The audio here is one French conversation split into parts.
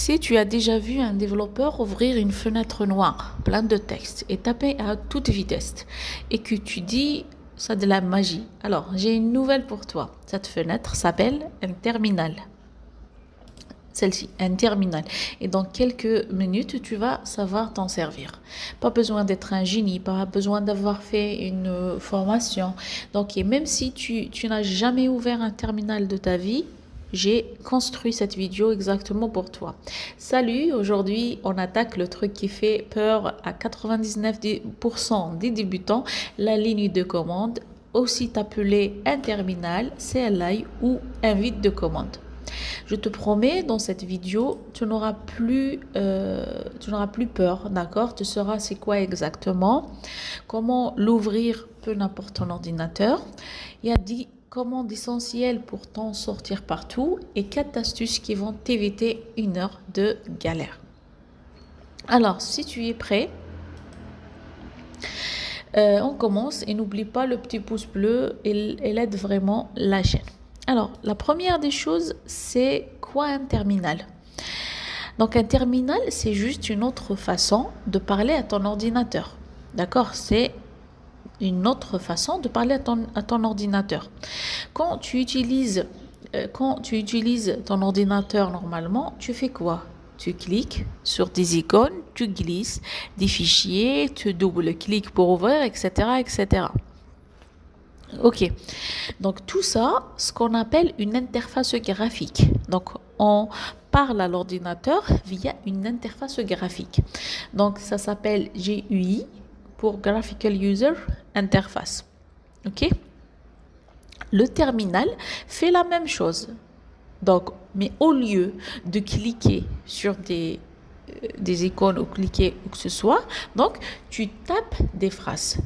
Si tu as déjà vu un développeur ouvrir une fenêtre noire, pleine de texte, et taper à toute vitesse, et que tu dis, ça de la magie. Alors, j'ai une nouvelle pour toi. Cette fenêtre s'appelle un terminal. Celle-ci, un terminal. Et dans quelques minutes, tu vas savoir t'en servir. Pas besoin d'être un génie, pas besoin d'avoir fait une formation. Donc, et même si tu n'as jamais ouvert un terminal de ta vie, j'ai construit cette vidéo exactement pour toi. Salut, aujourd'hui, on attaque le truc qui fait peur à 99% des débutants, la ligne de commande, aussi appelée un terminal, CLI ou un vide de commande. Je te promets, dans cette vidéo, tu n'auras plus peur, d'accord? Tu sauras c'est quoi exactement, comment l'ouvrir, peu n'importe ton ordinateur. Il y a 10 commandes essentielles pour t'en sortir partout et 4 astuces qui vont t'éviter 1 heure de galère. Alors, si tu es prêt, on commence et n'oublie pas le petit pouce bleu, il aide vraiment la chaîne. Alors, la première des choses, c'est quoi un terminal? Donc, un terminal, c'est juste une autre façon de parler à ton ordinateur. D'accord? C'est une autre façon de parler à ton ordinateur. Quand tu utilises ton ordinateur normalement, tu fais quoi? Tu cliques sur des icônes, tu glisses des fichiers, tu double-cliques pour ouvrir, etc., etc. Ok, donc tout ça, ce qu'on appelle une interface graphique. Donc on parle à l'ordinateur via une interface graphique. Donc ça s'appelle GUI pour Graphical User Interface. Ok, le terminal fait la même chose. Donc, mais au lieu de cliquer sur des icônes ou cliquer où que ce soit, donc tu tapes des phrases.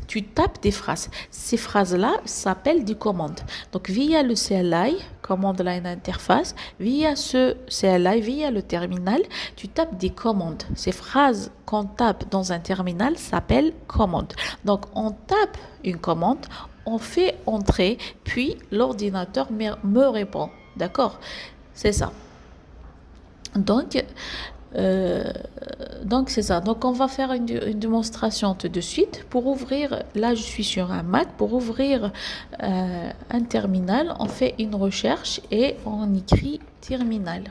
Ces phrases-là s'appellent des commandes. Donc via le CLI, command line interface, via ce CLI, via le terminal, tu tapes des commandes. Ces phrases qu'on tape dans un terminal s'appellent commandes. Donc on tape une commande, on fait entrer, puis l'ordinateur me répond. D'accord? C'est ça. Donc, c'est ça. Donc on va faire une démonstration tout de suite. Pour ouvrir, là je suis sur un Mac, pour ouvrir un terminal, on fait une recherche et on écrit terminal.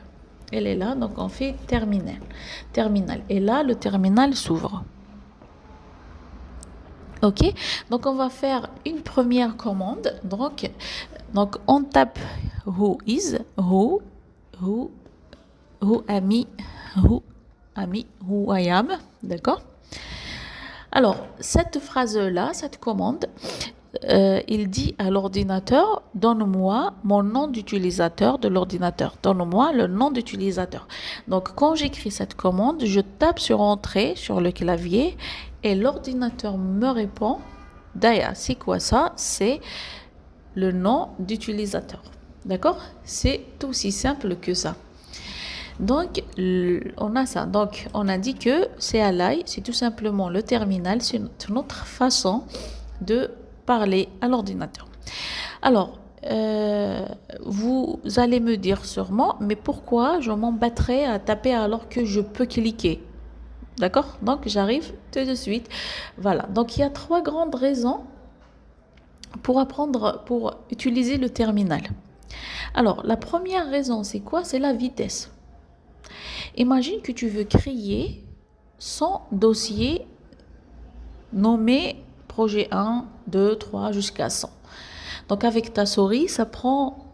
Elle est là, donc on fait terminal. Et là, le terminal s'ouvre. Ok, donc on va faire une première commande. Donc on tape who I am, d'accord? Alors, cette phrase-là, cette commande, il dit à l'ordinateur, donne-moi mon nom d'utilisateur de l'ordinateur. Donne-moi le nom d'utilisateur. Donc, quand j'écris cette commande, je tape sur Entrée sur le clavier et l'ordinateur me répond, Daya, c'est quoi ça? C'est le nom d'utilisateur. D'accord? C'est aussi simple que ça. Donc, on a ça. Donc, on a dit que CLI, c'est tout simplement le terminal, c'est une autre façon de parler à l'ordinateur. Alors, vous allez me dire sûrement, mais pourquoi je m'embêterais à taper alors que je peux cliquer? D'accord? Donc, j'arrive tout de suite. Voilà. Donc, il y a 3 grandes raisons pour utiliser le terminal. Alors, la première raison, c'est quoi? C'est la vitesse. Imagine que tu veux créer 100 dossiers nommés projet 1, 2, 3 jusqu'à 100. Donc avec ta souris, ça prend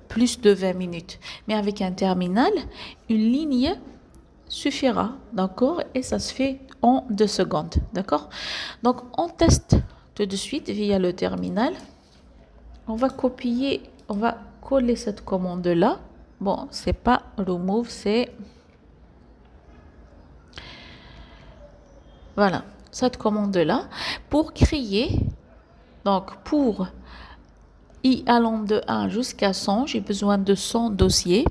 plus de 20 minutes. Mais avec un terminal, une ligne suffira, d'accord? Et ça se fait en 2 secondes, d'accord? Donc on teste tout de suite via le terminal. On va coller cette commande-là. Bon, c'est pas remove, c'est... Voilà, cette commande-là. Pour créer, donc pour i allant de 1 jusqu'à 100, j'ai besoin de 100 dossiers.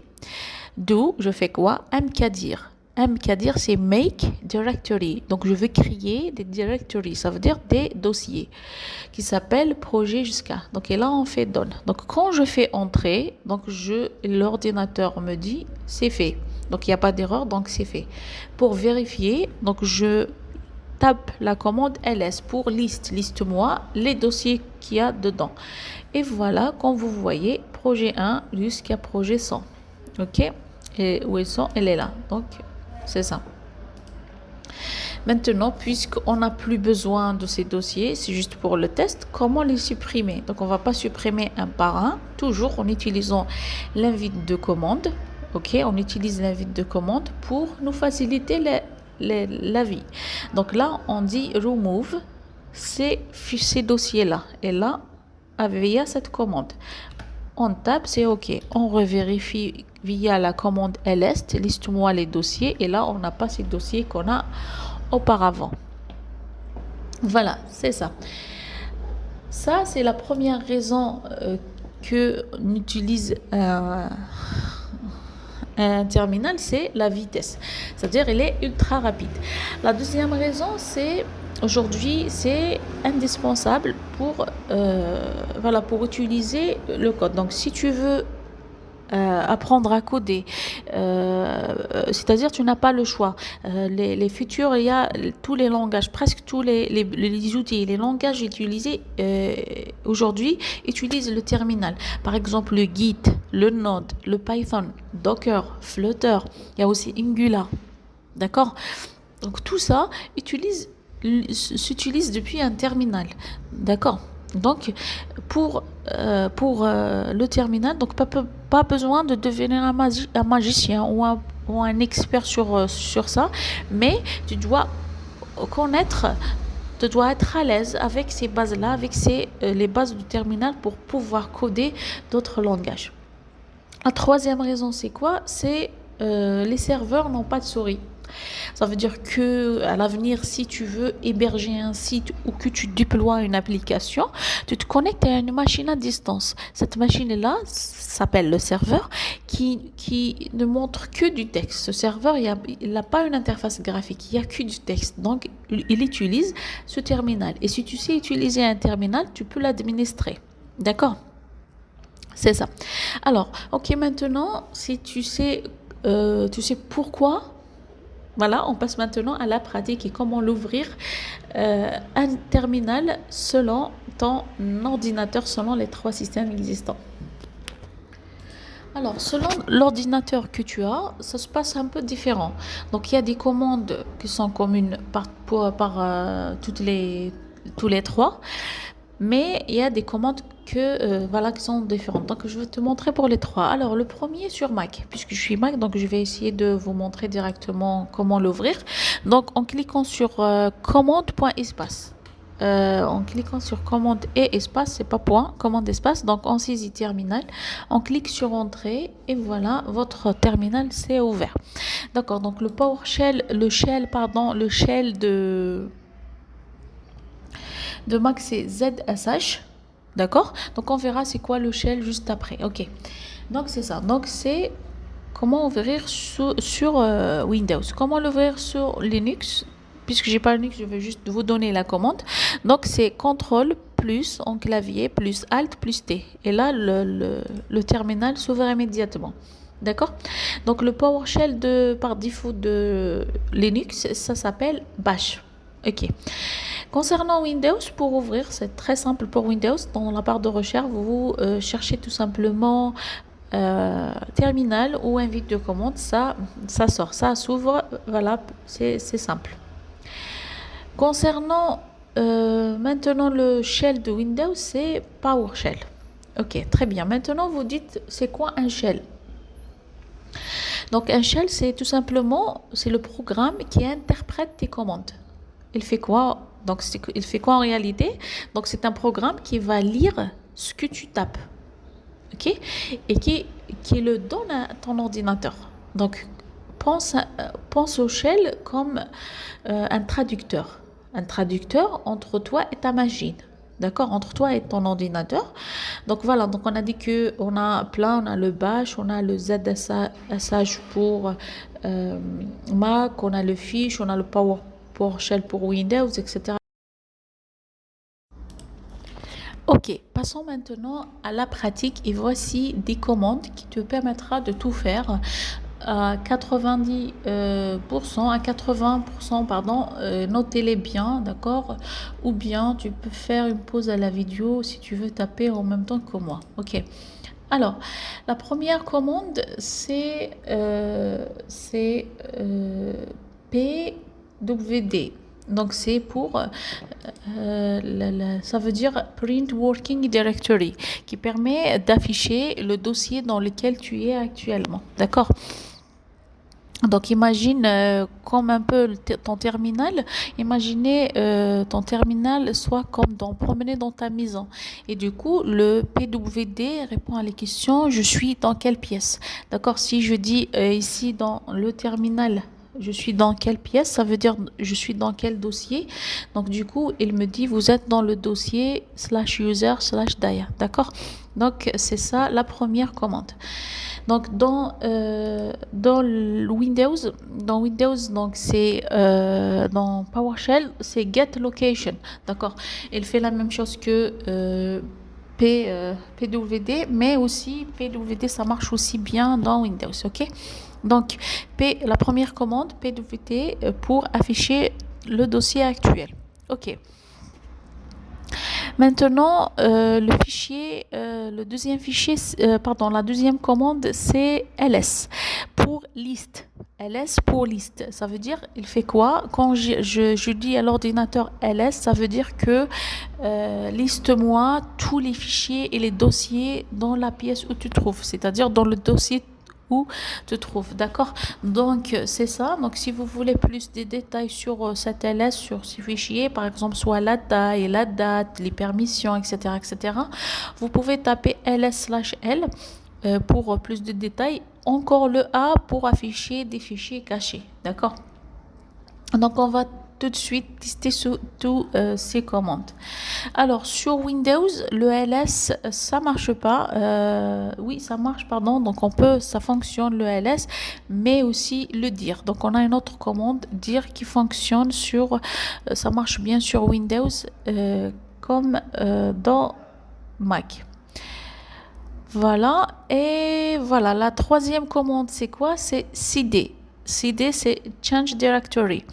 D'où je fais quoi? mkdir. Mkdir, c'est make directory. Donc, je veux créer des directories. Ça veut dire des dossiers qui s'appellent projet jusqu'à. Donc, et là, on fait done. Donc, quand je fais entrer, donc l'ordinateur me dit c'est fait. Donc, il n'y a pas d'erreur, donc c'est fait. Pour vérifier, donc je tape la commande ls pour liste-moi les dossiers qu'il y a dedans. Et voilà, comme vous voyez, projet 1 jusqu'à projet 100. OK? Et où ils sont? Elle est là. Donc, c'est ça. Maintenant, puisqu'on n'a plus besoin de ces dossiers, c'est juste pour le test, comment les supprimer? Donc, on ne va pas supprimer un par un, toujours en utilisant l'invite de commande. OK? On utilise l'invite de commande pour nous faciliter la vie. Donc là, on dit remove ces dossiers-là. Et là, via cette commande, on tape, c'est OK. On revérifie via la commande ls, liste-moi les dossiers. Et là, on n'a pas ces dossiers qu'on a auparavant. Voilà, c'est ça. Ça, c'est la première raison que on utilise un terminal, c'est la vitesse. C'est-à-dire, il est ultra rapide. La deuxième raison, c'est aujourd'hui, c'est indispensable pour, voilà, pour utiliser le code. Donc, si tu veux apprendre à coder, c'est-à-dire tu n'as pas le choix. Les futurs, il y a tous les langages, presque tous les outils, les langages utilisés aujourd'hui utilisent le terminal. Par exemple, le Git, le Node, le Python, Docker, Flutter, il y a aussi Angular. D'accord? Donc tout ça s'utilise depuis un terminal. D'accord? Donc, pour le terminal, donc pas besoin de devenir un magicien ou un expert sur ça, mais tu dois connaître, tu dois être à l'aise avec ces bases-là, avec les bases du terminal pour pouvoir coder d'autres langages. La troisième raison, c'est quoi? C'est les serveurs n'ont pas de souris. Ça veut dire que à l'avenir, si tu veux héberger un site ou que tu déploies une application, tu te connectes à une machine à distance. Cette machine-là s'appelle le serveur qui ne montre que du texte. Ce serveur, il n'a pas une interface graphique, il n'y a que du texte. Donc, il utilise ce terminal. Et si tu sais utiliser un terminal, tu peux l'administrer. D'accord? C'est ça. Alors, ok, maintenant, si tu sais pourquoi. Voilà, on passe maintenant à la pratique et comment l'ouvrir un terminal selon ton ordinateur, selon les 3 systèmes existants. Alors, selon l'ordinateur que tu as, ça se passe un peu différent. Donc, il y a des commandes qui sont communes par tous les 3. Mais il y a des commandes voilà, qui sont différentes. Donc, je vais te montrer pour les 3. Alors, le premier sur Mac, puisque je suis Mac, donc je vais essayer de vous montrer directement comment l'ouvrir. Donc, en cliquant sur commande.espace. En cliquant sur commande et espace, c'est pas point, commande espace. Donc, on saisit terminal. On clique sur entrée et voilà, votre terminal s'est ouvert. D'accord, donc le PowerShell, le shell de Mac, c'est ZSH. D'accord? Donc, on verra c'est quoi le shell juste après. OK. Donc, c'est ça. Donc, c'est comment ouvrir sur Windows. Comment l'ouvrir sur Linux? Puisque j'ai pas Linux, je vais juste vous donner la commande. Donc, c'est CTRL plus en clavier plus Alt plus T. Et là, le terminal s'ouvre immédiatement. D'accord? Donc, le PowerShell par défaut de Linux, ça s'appelle Bash. OK. Concernant Windows, pour ouvrir, c'est très simple pour Windows. Dans la barre de recherche, vous cherchez tout simplement terminal ou invite de commande. Ça sort, ça s'ouvre. Voilà, c'est simple. Concernant maintenant le shell de Windows, c'est PowerShell. Ok, très bien. Maintenant, vous dites, c'est quoi un shell? Donc, un shell, c'est tout simplement, c'est le programme qui interprète tes commandes. Il fait quoi? Donc, il fait quoi en réalité? Donc, c'est un programme qui va lire ce que tu tapes. OK? Et qui le donne à ton ordinateur. Donc, pense au shell comme un traducteur. Un traducteur entre toi et ta machine. D'accord? Entre toi et ton ordinateur. Donc, voilà. Donc, on a dit qu'on a plein. On a le bash, on a le ZSH pour Mac, on a le fish, on a le PowerShell pour Windows, etc. Ok, passons maintenant à la pratique et voici des commandes qui te permettra de tout faire à 90 à 80%, pardon, notez-les bien, d'accord? Ou bien tu peux faire une pause à la vidéo si tu veux taper en même temps que moi. Ok. Alors, la première commande, c'est PWD. Donc, c'est pour, ça veut dire Print Working Directory, qui permet d'afficher le dossier dans lequel tu es actuellement. D'accord? Donc imagine comme un peu ton terminal, imaginez ton terminal soit comme promener dans ta maison. Et du coup, le PWD répond à les questions, je suis dans quelle pièce? D'accord, si je dis ici dans le terminal, je suis dans quelle pièce, ça veut dire je suis dans quel dossier. Donc du coup, il me dit vous êtes dans le dossier /user/dia. D'accord? Donc c'est ça la première commande. Donc dans Windows, donc c'est dans PowerShell, c'est get location, d'accord. Il fait la même chose que PWD, mais aussi PWD, ça marche aussi bien dans Windows, ok. Donc la première commande PWD pour afficher le dossier actuel, ok. Maintenant, le deuxième fichier, pardon, la deuxième commande, c'est ls pour liste. Ls pour liste, ça veut dire, il fait quoi? Quand je dis à l'ordinateur ls, ça veut dire que liste-moi tous les fichiers et les dossiers dans la pièce où tu trouves, c'est-à-dire dans le dossier où tu trouves, d'accord. Donc c'est ça. Donc si vous voulez plus de détails sur cette ls, sur ces fichiers, par exemple soit la taille, la date, les permissions, etc., vous pouvez taper ls/l pour plus de détails. Encore le A pour afficher des fichiers cachés, d'accord. Donc on va tout de suite tester toutes ces commandes. Alors sur Windows, le ls ça marche pas. Oui, ça marche, pardon. Donc ça fonctionne le ls, mais aussi le dir. Donc on a une autre commande dir qui fonctionne ça marche bien sur Windows comme dans Mac. Voilà, et voilà, la troisième commande, c'est quoi? C'est cd. Cd, c'est Change Directory.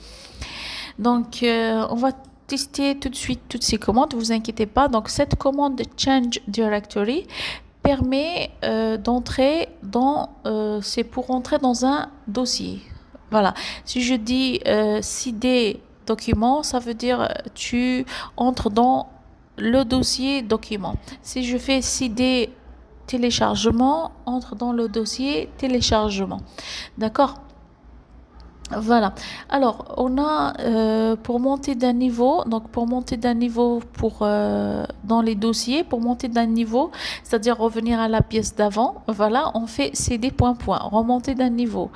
Donc, on va tester tout de suite toutes ces commandes, ne vous inquiétez pas. Donc, cette commande de Change Directory permet d'entrer c'est pour entrer dans un dossier. Voilà, si je dis cd document, ça veut dire tu entres dans le dossier document. Si je fais cd téléchargement, entre dans le dossier téléchargement. D'accord? Voilà. Alors, on a pour monter d'un niveau, donc pour monter d'un niveau dans les dossiers, pour monter d'un niveau, c'est-à-dire revenir à la pièce d'avant, voilà, on fait cd point, remonter d'un niveau.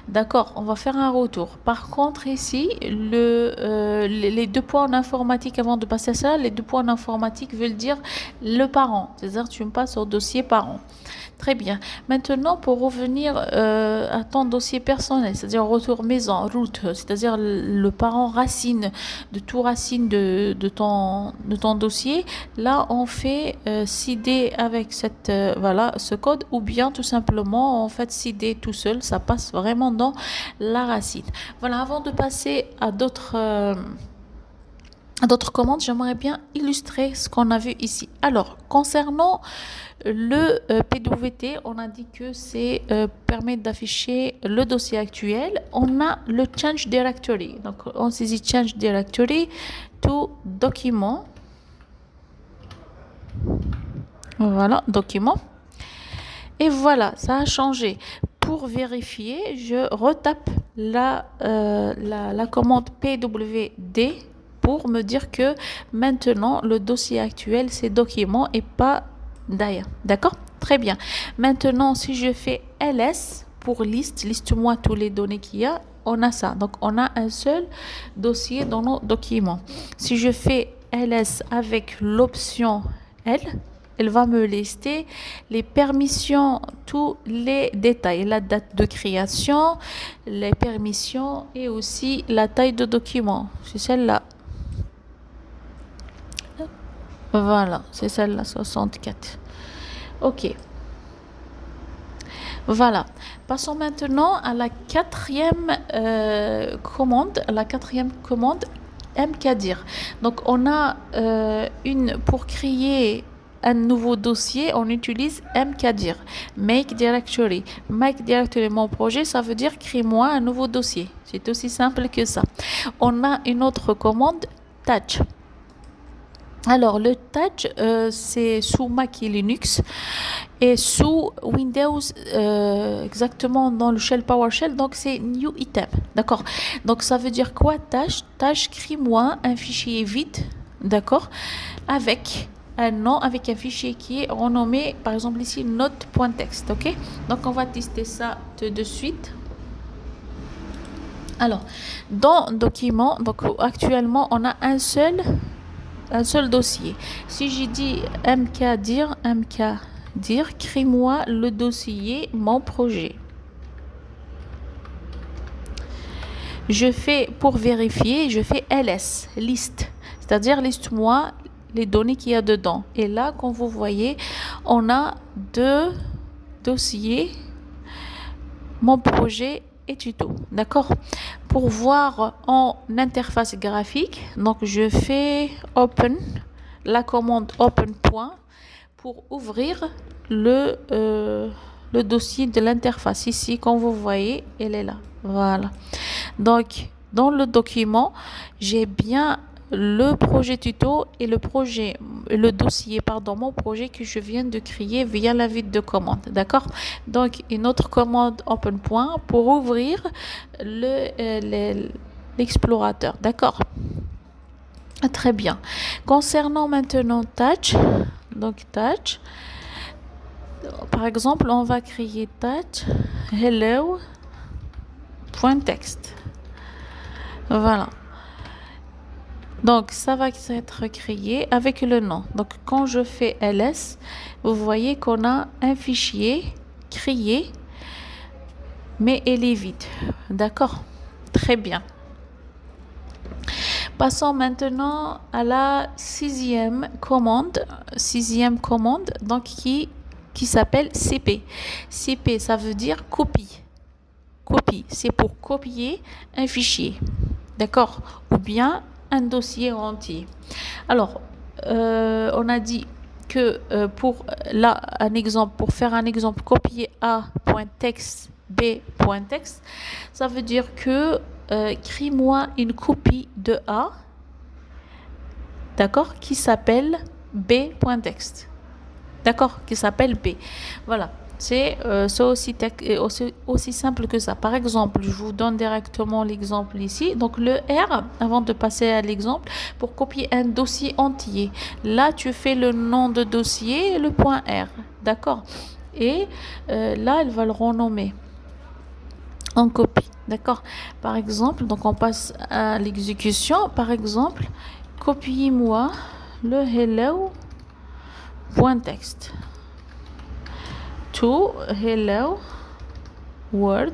D'accord, on va faire un retour. Par contre, ici, les deux points en informatique, avant de passer à ça, les deux points en informatique veulent dire le parent, c'est-à-dire tu me passes au dossier parent. Très bien. Maintenant, pour revenir à ton dossier personnel, c'est-à-dire retour maison, root, c'est-à-dire le parent racine de tout racine de ton dossier, là, on fait cd avec ce code, ou bien tout simplement, on fait cd tout seul, ça passe vraiment dans la racine. Voilà, avant de passer à d'autres commandes, j'aimerais bien illustrer ce qu'on a vu ici. Alors, concernant le PWT, on a dit que c'est permet d'afficher le dossier actuel. On a le Change Directory. Donc, on saisit Change Directory to document. Voilà, document. Et voilà, ça a changé. Pour vérifier, je retape la commande PWD pour me dire que maintenant le dossier actuel c'est document et pas dia. D'accord? Très bien. Maintenant, si je fais ls pour liste-moi tous les données qu'il y a, on a ça. Donc on a un seul dossier dans nos documents. Si je fais ls avec l'option L, elle va me lister les permissions, tous les détails, la date de création, les permissions et aussi la taille de document. C'est celle-là. Voilà, c'est celle-là, 64. Ok. Voilà. Passons maintenant à la quatrième commande. La quatrième commande, mkdir. Donc, on a pour créer un nouveau dossier, on utilise mkdir, make directory. Make directory, mon projet, ça veut dire crée-moi un nouveau dossier. C'est aussi simple que ça. On a une autre commande, touch. Alors, le touch, c'est sous Mac et Linux et sous Windows, exactement dans le shell PowerShell, donc c'est new item. D'accord? Donc, ça veut dire quoi, touch? Touch, crée-moi un fichier vide, d'accord? Avec un nom, avec un fichier qui est renommé, par exemple ici, note.txt, ok? Donc, on va tester ça tout de suite. Alors, dans document, donc actuellement, on a un seul dossier. Si j'ai dit mkdir, crée-moi le dossier, mon projet. Je fais, pour vérifier, je fais ls, liste, c'est-à-dire liste-moi les données qu'il y a dedans. Et là, comme vous voyez, on a deux dossiers, mon projet et tuto. D'accord? Pour voir en interface graphique, donc je fais open, la commande open point pour ouvrir le dossier de l'interface. Ici, comme vous voyez, elle est là. Voilà. Donc, dans le document, j'ai bien le projet tuto et le dossier, mon projet que je viens de créer via l'invite de commande. D'accord? Donc, une autre commande open point pour ouvrir l'explorateur. D'accord? Très bien. Concernant maintenant touch, donc touch, par exemple, on va créer touch hello.txt. Voilà. Donc, ça va être créé avec le nom. Donc, quand je fais ls, vous voyez qu'on a un fichier créé, mais il est vide. D'accord? Très bien. Passons maintenant à la sixième commande, donc qui s'appelle cp. Cp, ça veut dire copie. Copie, c'est pour copier un fichier. D'accord? Ou bien un dossier entier. Alors, on a dit que pour faire un exemple, copier A.text, B.text, ça veut dire que crée-moi une copie de A, d'accord, qui s'appelle B.text. D'accord, qui s'appelle B. Voilà. C'est aussi simple que ça. Par exemple, je vous donne directement l'exemple ici. Donc, le R, avant de passer à l'exemple, pour copier un dossier entier. Là, tu fais le nom de dossier, le point R. D'accord? Et là, elle va le renommer en copie. D'accord? Par exemple, donc on passe à l'exécution. Par exemple, copiez-moi le hello.txt. To hello word.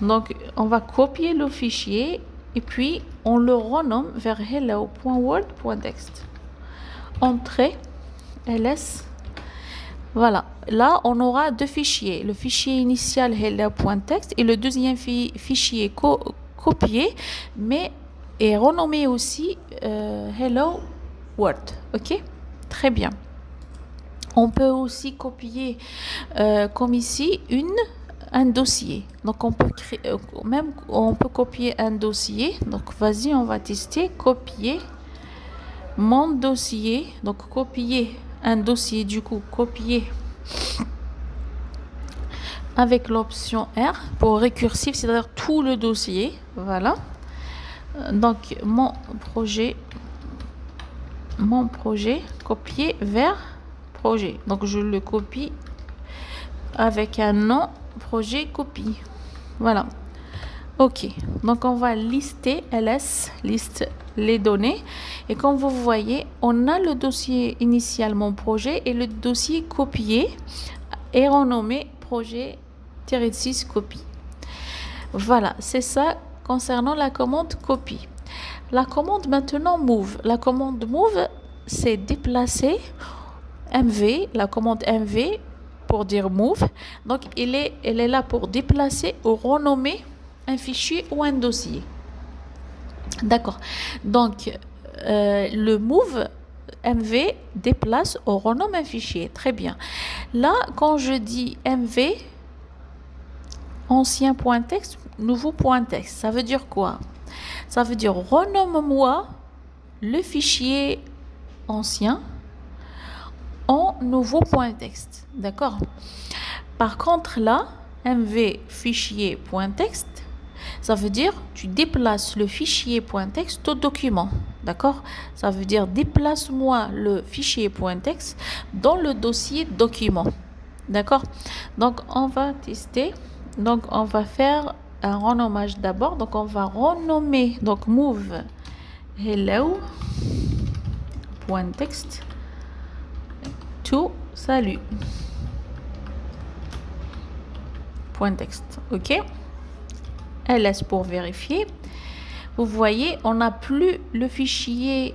Donc, on va copier le fichier et puis on le renomme vers hello.word.txt. Entrée, ls. Voilà. Là, on aura deux fichiers. Le fichier initial hello.txt et le deuxième fichier copié, mais est renommé aussi hello word. Ok? Très bien. On peut aussi copier, comme ici, un dossier. Donc, on peut copier un dossier. Donc, vas-y, on va tester. Copier mon dossier. Donc, copier un dossier. Du coup, copier avec l'option R pour récursif, c'est-à-dire tout le dossier. Voilà. Donc, mon projet, copier vers projet. Donc, je le copie avec un nom, projet copie. Voilà. OK. Donc, on va lister ls, liste les données. Et comme vous voyez, on a le dossier initial, mon projet, et le dossier copié est renommé projet-6 copie. Voilà. C'est ça concernant la commande copie. La commande maintenant move. La commande move, c'est déplacer MV, la commande MV pour dire move. Donc, elle est là pour déplacer ou renommer un fichier ou un dossier. D'accord. Donc, le move MV déplace ou renomme un fichier. Très bien. Là, quand je dis MV, ancien point texte, nouveau point texte, ça veut dire quoi? Ça veut dire renomme-moi le fichier ancien en nouveau point texte. D'accord? Par contre, là, MV fichier point texte, ça veut dire tu déplaces le fichier point texte au document. D'accord? Ça veut dire déplace-moi le fichier point texte dans le dossier document. D'accord? Donc, on va tester. Donc, on va faire un renommage d'abord. Donc, on va renommer. Donc, move hello point texte to salut point texte. OK? ls pour vérifier. Vous voyez, on n'a plus le fichier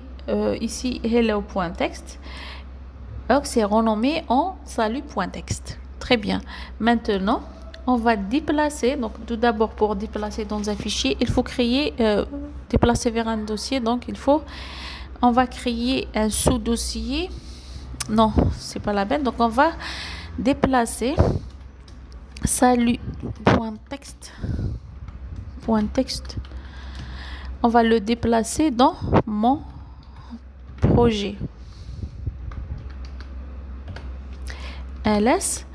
ici hello.txt. Donc, c'est renommé en salut.txt. Très bien. Maintenant, on va déplacer. Donc, tout d'abord, pour déplacer dans un fichier, il faut créer, déplacer vers un dossier. Donc, on va créer un sous-dossier. Non, c'est pas la peine. Donc, on va déplacer salut.txt. .txt. On va le déplacer dans mon projet. ls.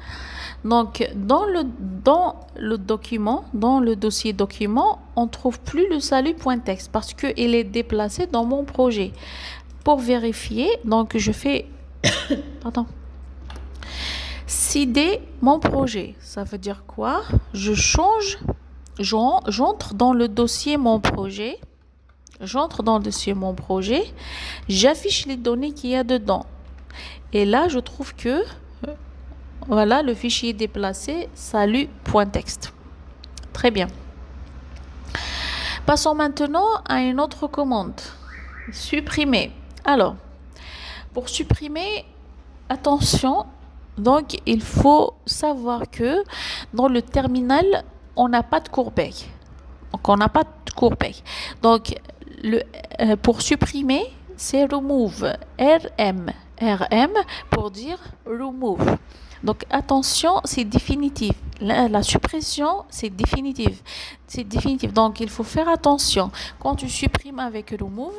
Donc, dans le document, dans le dossier document, on ne trouve plus le salut.txt parce qu'il est déplacé dans mon projet. Pour vérifier, donc je fais pardon, cd mon projet. Ça veut dire quoi? Je change. J'entre dans le dossier mon projet. J'affiche les données qu'il y a dedans. Et là, je trouve que voilà le fichier déplacé salut.txt. Très bien. Passons maintenant à une autre commande. Supprimer. Alors, pour supprimer, attention. Donc, il faut savoir que dans le terminal, on n'a pas de corbeille. Donc, pour supprimer, c'est remove. RM pour dire remove. Donc, attention, c'est définitif. La suppression, c'est définitif. Donc, il faut faire attention. Quand tu supprimes avec remove,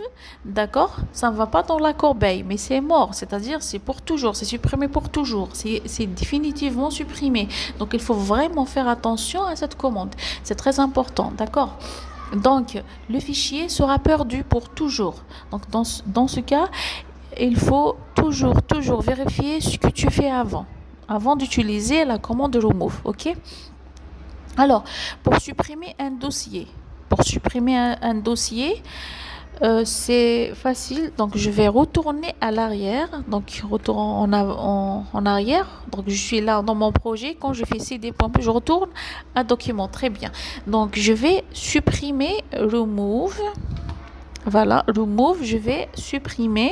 d'accord, ça ne va pas dans la corbeille, mais c'est mort. C'est-à-dire, c'est pour toujours. C'est supprimé pour toujours. C'est définitivement supprimé. Donc, il faut vraiment faire attention à cette commande. C'est très important, d'accord? Donc, le fichier sera perdu pour toujours. Donc, dans ce cas, il faut toujours vérifier ce que tu fais avant d'utiliser la commande remove. OK? Alors, pour supprimer un dossier, c'est facile. Donc, je vais retourner à l'arrière. Donc, retourne en arrière. Donc, je suis là dans mon projet. Quand je fais cd, je retourne à document. Très bien. Donc, je vais supprimer remove. Voilà, remove, je vais supprimer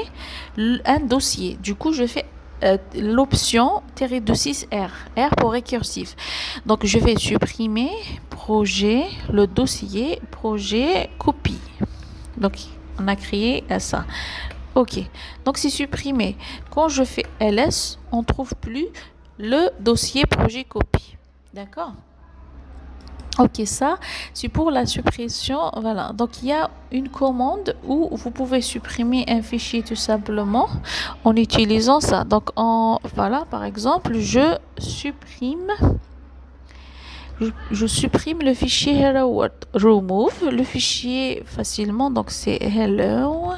un dossier. Du coup, je fais l'option -26R, R pour récursif. Donc, je vais supprimer projet, le dossier, projet, copie. Donc, on a créé ça. OK. Donc, c'est supprimé. Quand je fais ls, on ne trouve plus le dossier projet copie. D'accord? OK, ça, c'est pour la suppression. Voilà. Donc, il y a une commande où vous pouvez supprimer un fichier tout simplement en utilisant ça. Donc, voilà, par exemple, je supprime le fichier hello world. Remove le fichier facilement. Donc, c'est hello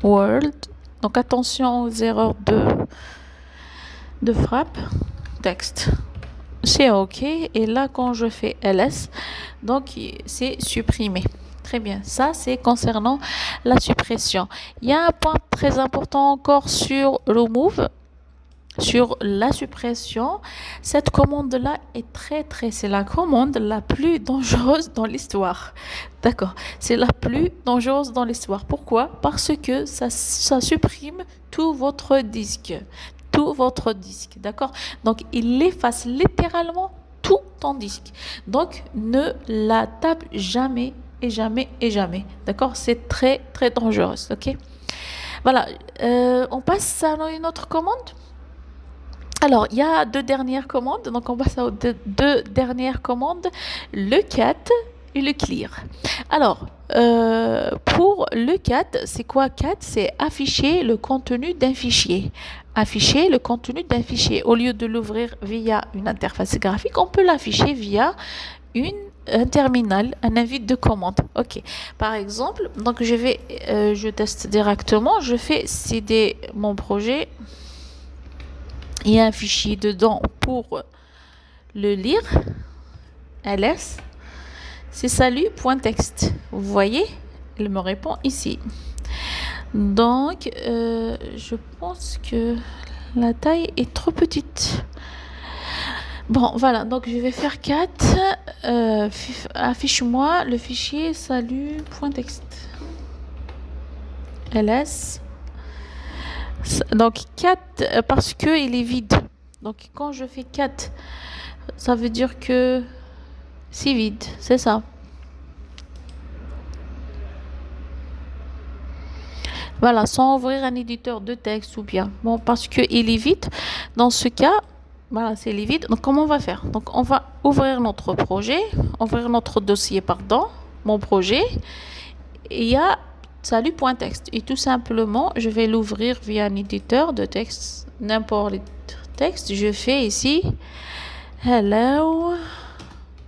world. Donc, attention aux erreurs de frappe. Texte. C'est OK. Et là, quand je fais ls, donc c'est supprimé. Très bien. Ça, c'est concernant la suppression. Il y a un point très important encore sur remove, sur la suppression. Cette commande-là est c'est la commande la plus dangereuse dans l'histoire. D'accord. C'est la plus dangereuse dans l'histoire. Pourquoi? Parce que ça supprime tout votre disque. tout votre disque, d'accord? Donc, il efface littéralement tout ton disque. Donc, ne la tape jamais et jamais et jamais, d'accord? C'est très, très dangereux, ok? Voilà, on passe à une autre commande. Alors, il y a deux dernières commandes. Donc, on passe aux deux dernières commandes, le cat et le clear. Alors, pour le cat, c'est quoi cat? C'est afficher le contenu d'un fichier. Afficher le contenu d'un fichier. Au lieu de l'ouvrir via une interface graphique, on peut l'afficher via un terminal, un invite de commande. Ok. Par exemple, donc je teste directement. Je fais cd mon projet. Il y a un fichier dedans pour le lire. ls. C'est salut.txt. Vous voyez, il me répond ici. Donc, je pense que la taille est trop petite. Bon, voilà. Donc, je vais faire 4. Affiche-moi le fichier salut.txt. ls. Donc 4 parce que il est vide. Donc quand je fais 4, ça veut dire que c'est vide, c'est ça. Voilà, sans ouvrir un éditeur de texte ou bien. Bon, parce que il est vide. Dans ce cas, voilà, c'est vide. Donc comment on va faire? Donc on va ouvrir notre projet, ouvrir notre dossier, pardon, mon projet. Et il y a salut.txt. Et tout simplement, je vais l'ouvrir via un éditeur de texte, n'importe quel texte. Je fais ici Hello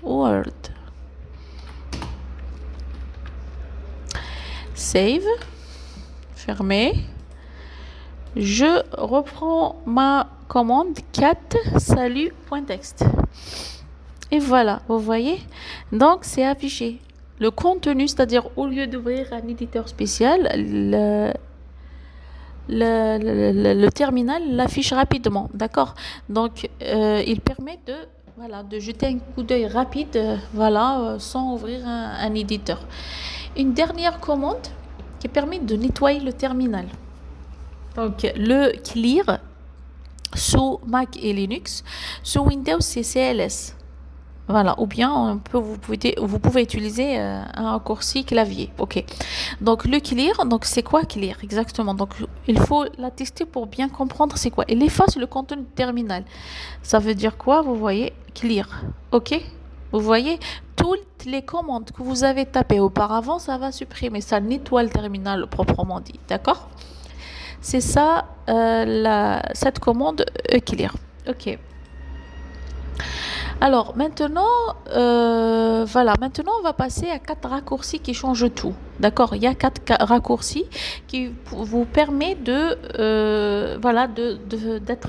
World. Save. Fermer. Je reprends ma commande cat salut.txt. Et voilà, vous voyez? Donc, c'est affiché. Le contenu, c'est-à-dire au lieu d'ouvrir un éditeur spécial, le terminal l'affiche rapidement, d'accord? Donc, il permet de jeter un coup d'œil rapide, sans ouvrir un éditeur. Une dernière commande qui permet de nettoyer le terminal. Donc, le clear sous Mac et Linux, sous Windows, c'est CLS. Voilà, ou bien vous pouvez utiliser un raccourci clavier. Ok. Donc le clear, donc c'est quoi clear exactement? Donc il faut la tester pour bien comprendre c'est quoi. Il efface le contenu terminal. Ça veut dire quoi? Vous voyez clear. Ok. Vous voyez toutes les commandes que vous avez tapées auparavant, ça va supprimer. Ça nettoie le terminal proprement dit. D'accord? C'est ça cette commande clear. Ok. Alors maintenant, maintenant on va passer à 4 raccourcis qui changent tout. D'accord? Il y a 4 raccourcis qui vous permettent d'être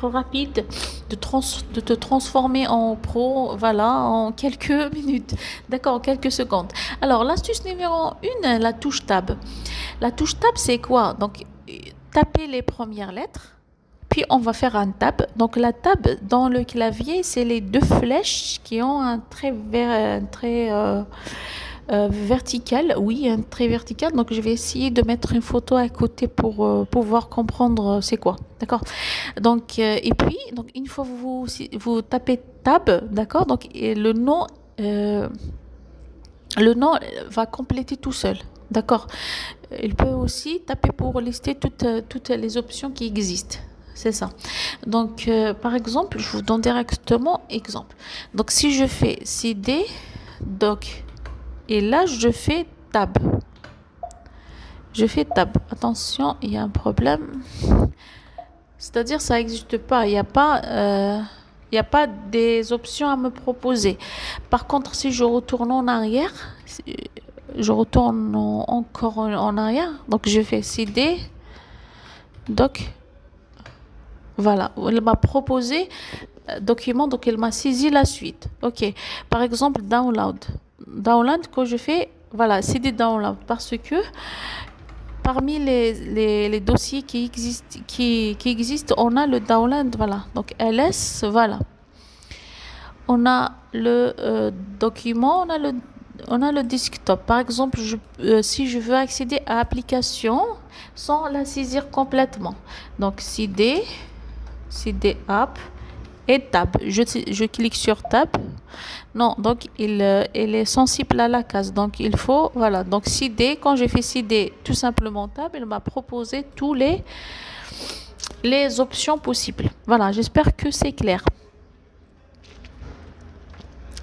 rapide, de te transformer en pro, en quelques minutes. D'accord, en quelques secondes. Alors l'astuce numéro 1, la touche tab. La touche tab, c'est quoi? Donc tapez les premières lettres. Puis on va faire un tab. Donc la tab dans le clavier, c'est les deux flèches qui ont un trait vertical. Oui, un trait vertical. Donc je vais essayer de mettre une photo à côté pour pouvoir comprendre c'est quoi. D'accord. Donc et puis une fois vous tapez tab, d'accord. Donc le nom va compléter tout seul. D'accord. Il peut aussi taper pour lister toutes les options qui existent. C'est ça. Donc, par exemple, je vous donne directement exemple. Donc, si je fais cd, doc, et là, je fais tab. Je fais tab. Attention, il y a un problème. C'est-à-dire, ça n'existe pas. Il n'y a pas des options à me proposer. Par contre, si je retourne en arrière, je retourne encore en arrière. Donc, je fais cd, doc. Voilà, elle m'a proposé document, donc elle m'a saisi la suite. Ok, par exemple, download. Download, quand je fais, voilà, CD download, parce que parmi les dossiers qui existent, on a le download, voilà. Donc ls, voilà. On a le document, on a le desktop. Par exemple, si je veux accéder à l'application sans la saisir complètement, donc cd CD app et tab. Je clique sur tab. Non, donc il est sensible à la case. Donc il faut, voilà. Donc CD, quand j'ai fait CD tout simplement tab, il m'a proposé tous les options possibles. Voilà, j'espère que c'est clair.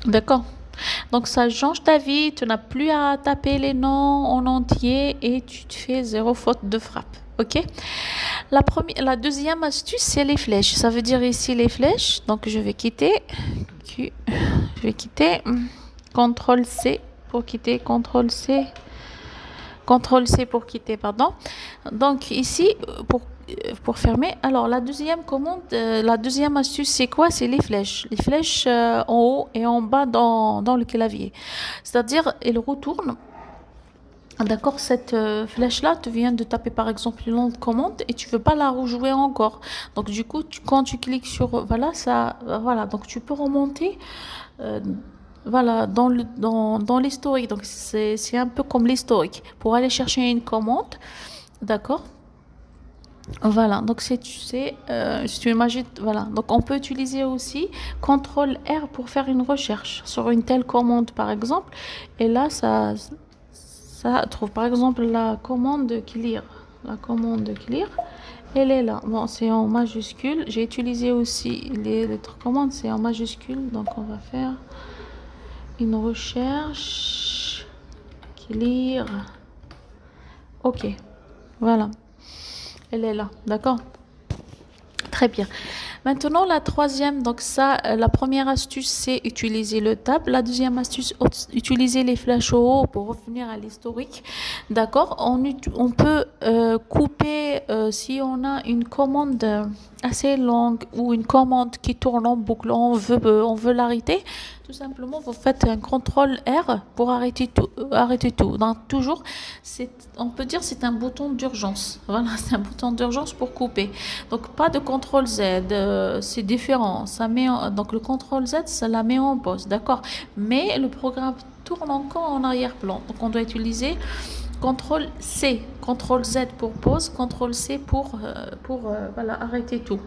D'accord. Donc ça change ta vie, tu n'as plus à taper les noms en entier et tu te fais zéro faute de frappe. Ok? La deuxième astuce, c'est les flèches. Ça veut dire ici les flèches. Donc je vais quitter. Je vais quitter. CTRL C pour quitter. CTRL C pour quitter, pardon. Donc ici, pour fermer. Alors la deuxième commande, la deuxième astuce, c'est quoi? C'est les flèches. Les flèches en haut et en bas dans le clavier. C'est-à-dire, il retourne. D'accord, cette flèche-là, tu viens de taper par exemple une longue commande et tu veux pas la rejouer encore. Donc du coup, quand tu cliques sur, voilà, ça, voilà, donc tu peux remonter, euh, voilà, dans l'historique. Donc c'est un peu comme l'historique. Pour aller chercher une commande, d'accord. Voilà, donc c'est une magie, voilà. Donc on peut utiliser aussi CTRL R pour faire une recherche sur une telle commande par exemple. Et là, ça trouve par exemple la commande clear. La commande clear, elle est là. Bon, c'est en majuscule. J'ai utilisé aussi les lettres commandes, c'est en majuscule. Donc on va faire une recherche clear. Ok, voilà. Elle est là, d'accord? Très bien. Maintenant, la troisième, donc ça, la première astuce, c'est utiliser le tab. La deuxième astuce, utiliser les flèches au haut pour revenir à l'historique. D'accord? On peut couper si on a une commande assez longue ou une commande qui tourne en boucle, on veut l'arrêter. Tout simplement, vous faites un contrôle R pour arrêter tout. Donc, toujours, on peut dire c'est un bouton d'urgence. Voilà, c'est un bouton d'urgence pour couper. Donc, pas de contrôle Z, c'est différent. Donc, le contrôle Z, ça la met en pause, d'accord? Mais le programme tourne encore en arrière-plan. Donc, on doit utiliser contrôle C, contrôle Z pour pause, contrôle C pour voilà, arrêter tout.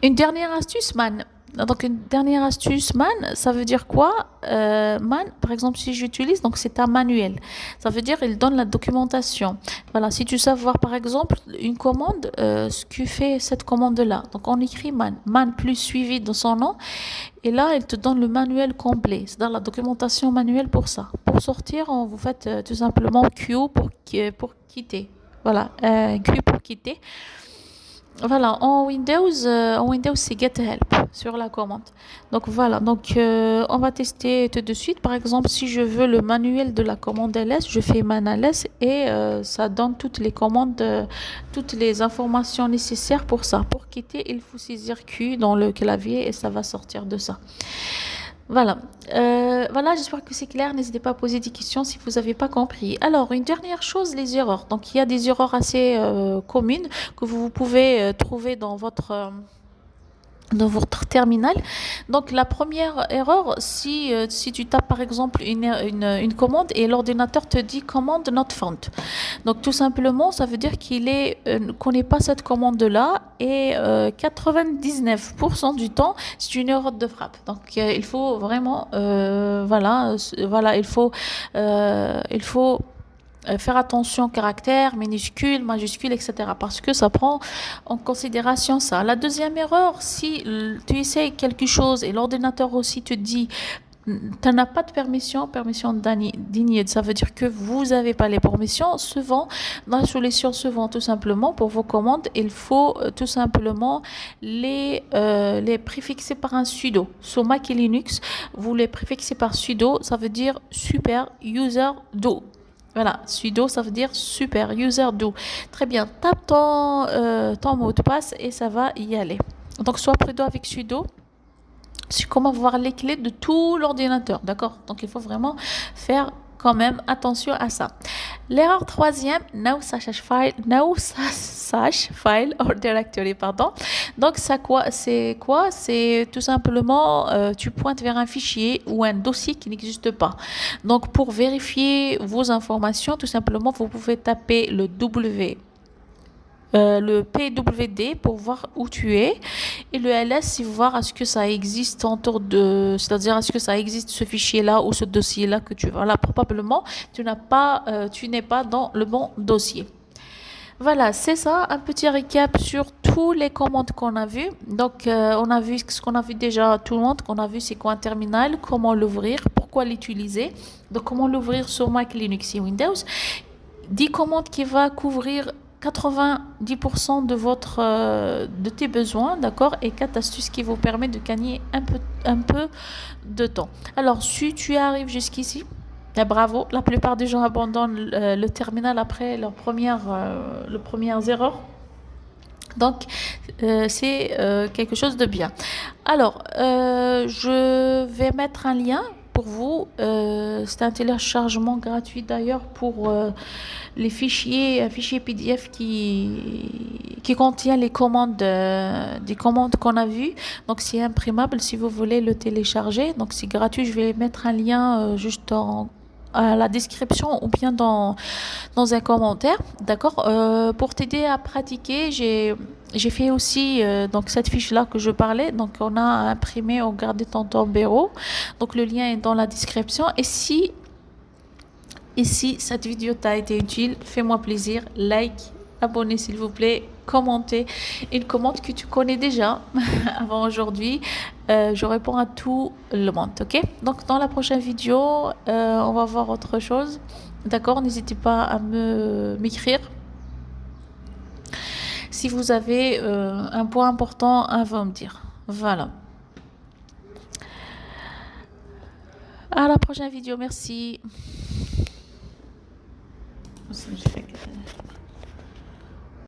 Une dernière astuce, man. Donc une dernière astuce, man, ça veut dire quoi? Man, par exemple, si j'utilise, donc c'est un manuel. Ça veut dire il donne la documentation. Voilà, si tu sais voir par exemple une commande, ce que fait cette commande-là. Donc on écrit man plus suivi de son nom. Et là, il te donne le manuel complet. C'est dans la documentation manuelle pour ça. Pour sortir, vous faites tout simplement Q pour quitter. Voilà, Q pour quitter. Voilà, en Windows, c'est Get Help sur la commande. Donc voilà, donc on va tester tout de suite. Par exemple, si je veux le manuel de la commande ls, je fais man ls et ça donne toutes les commandes, toutes les informations nécessaires pour ça. Pour quitter, il faut saisir Q dans le clavier et ça va sortir de ça. Voilà, voilà, j'espère que c'est clair. N'hésitez pas à poser des questions si vous n'avez pas compris. Alors, une dernière chose, les erreurs. Donc, il y a des erreurs assez communes que vous pouvez trouver dans votre terminal. Donc la première erreur, si tu tapes par exemple une commande et l'ordinateur te dit commande not found. Donc tout simplement, ça veut dire qu'il ne connaît pas cette commande-là et 99% du temps, c'est une erreur de frappe. Donc il faut vraiment, voilà, il faut faire attention aux caractères, minuscules, majuscules, etc. Parce que ça prend en considération ça. La deuxième erreur, si tu essayes quelque chose et l'ordinateur aussi te dit tu n'as pas de permission d'init, ça veut dire que vous n'avez pas les permissions. Souvent, la solution souvent tout simplement pour vos commandes, il faut tout simplement les préfixer par un sudo. Sur Mac et Linux, vous les préfixez par sudo, ça veut dire super user do. Voilà, sudo, ça veut dire super user do. Très bien, tape ton mot de passe et ça va y aller. Donc, sois prudent avec sudo. C'est comment voir les clés de tout l'ordinateur, d'accord? Donc, il faut vraiment faire quand même attention à ça. L'erreur troisième, no such file or directory, pardon. Donc, c'est quoi? C'est tout simplement, tu pointes vers un fichier ou un dossier qui n'existe pas. Donc, pour vérifier vos informations, tout simplement, vous pouvez taper le W le PWD pour voir où tu es et le LS c'est voir est-ce que ça existe c'est-à-dire est-ce que ça existe ce fichier-là ou ce dossier-là que tu veux. Là, probablement, tu n'es pas dans le bon dossier. Voilà, c'est ça, un petit récap sur tous les commandes qu'on a vues. Donc, on a vu ce qu'on a vu déjà, tout le monde, qu'on a vu c'est quoi un terminal, comment l'ouvrir, pourquoi l'utiliser, donc comment l'ouvrir sur Mac, Linux et Windows. 10 commandes qui va couvrir 90% de tes besoins, d'accord, et 4 astuces qui vous permettent de gagner un peu de temps. Alors, si tu arrives jusqu'ici, bravo, la plupart des gens abandonnent le terminal après leurs premières erreurs. Donc, c'est quelque chose de bien. Alors, je vais mettre un lien pour vous. C'est un téléchargement gratuit d'ailleurs pour un fichier PDF qui contient les commandes, des commandes qu'on a vues. Donc, c'est imprimable si vous voulez le télécharger. Donc, c'est gratuit. Je vais mettre un lien juste à la description ou bien dans un commentaire, d'accord. Pour t'aider à pratiquer, j'ai fait aussi donc cette fiche là que je parlais, donc on a imprimé ou gardé dans ton bureau, donc le lien est dans la description. Et si cette vidéo t'a été utile, fais-moi plaisir, like, abonnez s'il vous plaît, commentez une commande que tu connais déjà avant aujourd'hui. Je réponds à tout le monde, ok? Donc dans la prochaine vidéo, on va voir autre chose. D'accord? N'hésitez pas à m'écrire si vous avez un point important à me dire. Voilà. À la prochaine vidéo, merci.